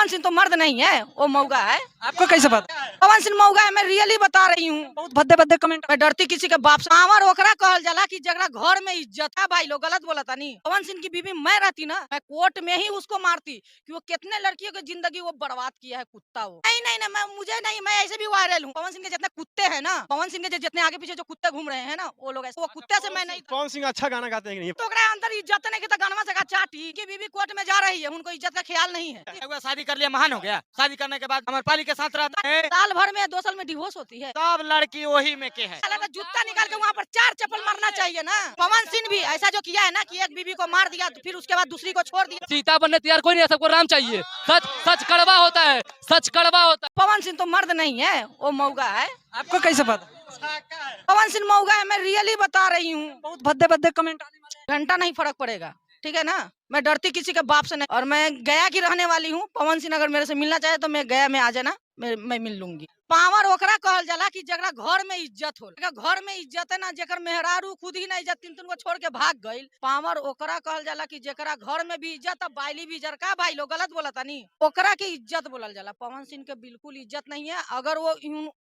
पवन सिंह तो मर्द नहीं है, वो मौगा है। आपको कैसे पता? पवन सिंह मौगा है, मैं रियली बता रही हूँ। बहुत भद्दे भद्दे कमेंट। मैं डरती किसी के बाप से। पावर ओकरा कहल जाला कि जगरा घर में इज्जत है। भाई लोग गलत बोला था नहीं। पवन सिंह की बीवी मैं रहती ना, मैं कोर्ट में ही उसको मारती कि वो कितने लड़कियों की जिंदगी वो बर्बाद किया है, कुत्ता वो। नहीं नहीं नहीं, मैं मुझे नहीं, मैं ऐसे भी वायरल हूँ। पवन सिंह के जितने कुत्ते हैं ना, पवन सिंह के जितने आगे पीछे जो कुत्ते घूम रहे हैं ना, वो लोग ऐसे। वो कुत्ते से मैं नहीं। पवन सिंह अच्छा गाना गाते हैं कि नहीं? तो ओकरा अंदर इज्जत नहीं की तो गानवा से चाटी की बीवी कोर्ट में जा रही है, उनको इज्जत का ख्याल नहीं है। हुआ शादी कर लिया, महान हो गया। शादी करने के बाद अमरपाली के साथ रहता है। साल भर में 2 साल में डिवोर्स होती है। सब लड़की वही में के है। साला तो जूता निकाल के वहाँ पर 4 चप्पल मारना चाहिए ना। पवन सिंह भी ऐसा जो किया है ना कि एक बीवी को मार दिया तो फिर उसके बाद दूसरी को छोड़ दिया। सीता बनने तैयार कोई नहीं है, सबको राम चाहिए। सच सच कड़वा होता है, सच कड़वा होता है। पवन सिंह तो मर्द नहीं है, वो मौगा है। आपको कैसे पता? पवन सिंह मौगा है, मैं रियली बता रही हूँ। बहुत भद्दे भद्दे कमेंट आने वाले हैं। घंटा नहीं फर्क पड़ेगा, ठीक है ना। मैं डरती किसी के बाप से नहीं। और मैं गया की रहने वाली हूँ। पवन सिंह अगर मेरे से मिलना चाहे तो मैं गया में आ जाना, मैं मिल लूंगी। पावर ओकरा कहल जाला कि जगरा घर में इज्जत हो। घर में इज्जत है ना, जेकर मेहरारू खुद ही ना इज्जत 3 को छोड़ के भाग गई। पावर ओकरा कहल जाला कि जेकरा घर में भी इज्जत है, बाइली भी जरका। भाई लोग गलत बोला था नहीं, ओकरा की इज्जत बोलल जाला। पवन सिंह के बिल्कुल इज्जत नहीं है। अगर वो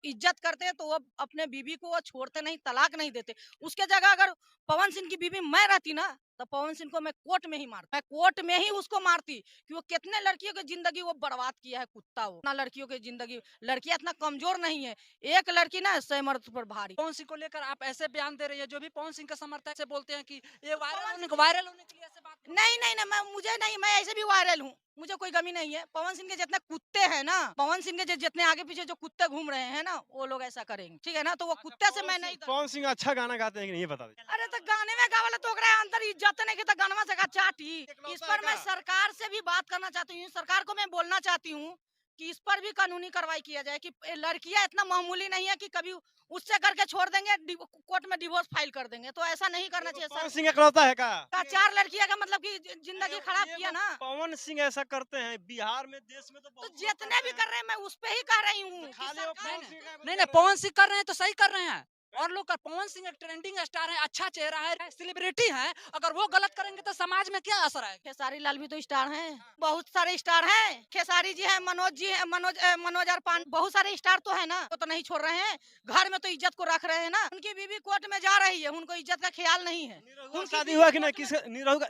इज्जत करते तो वो अपने बीवी को वो छोड़ते नहीं, तलाक नहीं देते। उसके जगह अगर पवन सिंह की बीवी मैं रहती ना, तो पवन सिंह को मैं कोर्ट में ही मारती। मैं कोर्ट में ही उसको मारती कि वो कितने लड़कियों की जिंदगी वो बर्बाद किया है, कुत्ता वो। ना लड़कियों की जिंदगी, लड़कियां इतना कमजोर नहीं है। एक लड़की ना 100 मर्द पर भारी। पवन सिंह को लेकर आप ऐसे बयान दे रही है, जो भी पवन सिंह का समर्थक से बोलते हैं कि ये वायरल होने के लिए ऐसे बात। नहीं नहीं नहीं, मैं मुझे नहीं, मैं ऐसे भी वायरल हूँ, मुझे कोई कमी नहीं है। पवन सिंह के जितने कुत्ते हैं ना, पवन सिंह के जितने आगे पीछे जो कुत्ते घूम रहे हैं ना, वो लोग ऐसा करेंगे, ठीक है ना। तो वो कुत्ते से मैं नहीं। पवन सिंह अच्छा गाना गाते हैं कि नहीं, ये बता दीजिए। अरे तो गाने में गावला तो ओकरा अंदर इज्जत नहीं की तो गानवा से चाटी। इस पर मैं सरकार से भी बात करना चाहती हूँ। सरकार को मैं बोलना चाहती हूँ कि इस पर भी कानूनी कार्रवाई किया जाए कि लड़कियां इतना मामूली नहीं है कि कभी उससे करके छोड़ देंगे, कोर्ट में डिवोर्स फाइल कर देंगे। तो ऐसा नहीं करना चाहिए। पवन सिंह इकलौता है का? 4 लड़कियां का मतलब कि जिंदगी खराब किया ना। पवन सिंह ऐसा करते हैं बिहार में, देश में तो तो बहुत जितने भी कर रहे हैं मैं उस पे ही कह रही हूँ। खाली वो पवन सिंह का- नहीं नहीं, पवन सिंह कर रहे हैं तो सही कर रहे हैं। और लोग का पवन सिंह एक ट्रेंडिंग स्टार है, अच्छा चेहरा है, सेलिब्रिटी है। अगर वो गलत करेंगे तो समाज में क्या असर आएगा? खेसारी लाल भी तो स्टार हैं, बहुत सारे स्टार हैं। खेसारी जी हैं, मनोज जी हैं, मनोज अरपान, बहुत सारे स्टार तो है ना। तो नहीं छोड़ रहे हैं, घर में तो इज्जत को रख रहे हैं ना। उनकी बीवी कोर्ट में जा रही है, उनको इज्जत का ख्याल नहीं है। उनकी शादी हुआ कि नहीं? किसका?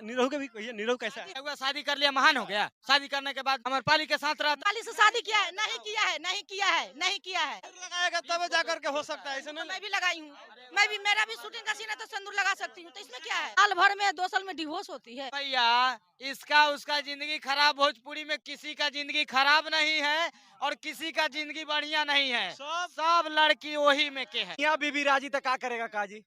नीरव के भी कहिए, नीरव कैसा है? हुआ शादी कर लिया, महान हो गया। शादी करने के बाद अमरपाली के साथ रहता खाली से शादी किया है? नहीं किया है, नहीं किया है, नहीं किया है। लगाएगा तब जाकर के हो सकता है, ऐसे तो नहीं। मैं भी लगाई हूँ, मैं भी, मेरा भी शूटिंग का सीन है तो सिंदूर लगा सकती हूँ। तो इसमें क्या है? साल भर में 2 साल में डिवोर्स होती है। भैया। इसका उसका जिंदगी खराब, भोजपुरी में किसी का जिंदगी खराब नहीं है और किसी का जिंदगी बढ़िया नहीं है। सब लड़की वही में के है। यहाँ बीबी राजी तो क्या करेगा काजी?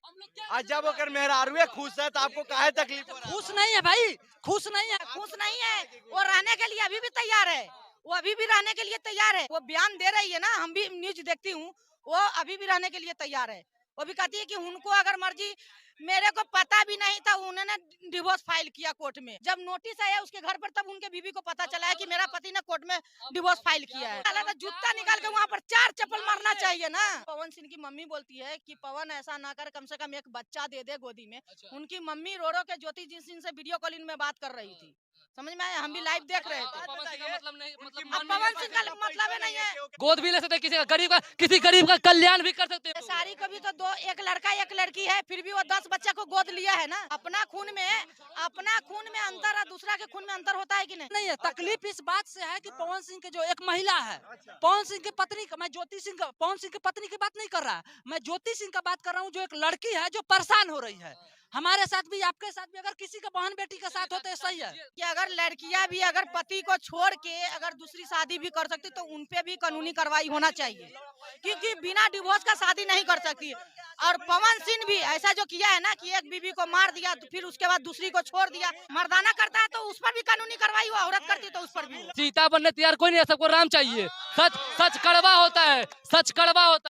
आज जब अगर मेहरारू खुश है तो आपको काहे तकलीफ हो रहा है? खुश नहीं है भाई, खुश नहीं है। खुश नहीं है, वो रहने के लिए अभी भी तैयार है। वो अभी भी रहने के लिए तैयार है। वो बयान दे रही है ना, हम भी न्यूज देखती हूँ, वो अभी भी रहने के लिए तैयार है। वो भी कहती है कि उनको अगर मर्जी, मेरे को पता भी नहीं था, उन्होंने डिवोर्स फाइल किया कोर्ट में। जब नोटिस आया उसके घर पर, तब उनके बीवी को पता चला है कि मेरा पति ने कोर्ट में डिवोर्स फाइल किया है। साला तो जूता निकाल के वहाँ पर 4 चप्पल मारना चाहिए ना। पवन सिंह की मम्मी बोलती है कि पवन ऐसा ना कर, कम से कम एक बच्चा दे दे गोदी में। उनकी मम्मी रो रो के ज्योति जी सिंह से वीडियो कॉलिंग में बात कर रही थी, समझ में आया? हम भी लाइव देख रहे थे। पवन सिंह का मतलब नहीं, मतलब अब पवन सिंह का मतलब ही नहीं है। गोद भी ले सकते, किसी गरीब का कल्याण भी कर सकते हैं। सारी को भी तो एक लड़का एक लड़की है, फिर भी वो 10 बच्चा को गोद लिया है ना। अपना खून में अंतर है, दूसरा के खून में अंतर होता है कि नहीं? नहीं है, तकलीफ इस बात से है कि पवन सिंह के जो एक महिला है, पवन सिंह की पत्नी का, मैं ज्योति सिंह का, पवन सिंह की पत्नी की बात नहीं कर रहा, मैं ज्योति सिंह का बात कर रहा हूँ। जो एक लड़की है जो परेशान हो रही है, हमारे साथ भी, आपके साथ भी, अगर किसी का बहन बेटी के साथ होता है, सही है कि अगर लड़कियां भी अगर पति को छोड़ के अगर दूसरी शादी भी कर सकती तो उनपे भी कानूनी कार्रवाई होना चाहिए, क्योंकि बिना डिवोर्स का शादी नहीं कर सकती। और पवन सिंह भी ऐसा जो किया है ना कि एक बीवी को मार दिया तो फिर उसके बाद दूसरी को छोड़ दिया, मर्दाना करता है तो उस पर भी कानूनी कार्रवाई हो, औरत करती तो उस पर भी। सीता बनने तैयार कोई नहीं है, सबको राम चाहिए। सच सच कड़वा होता है, सच कड़वा होता है।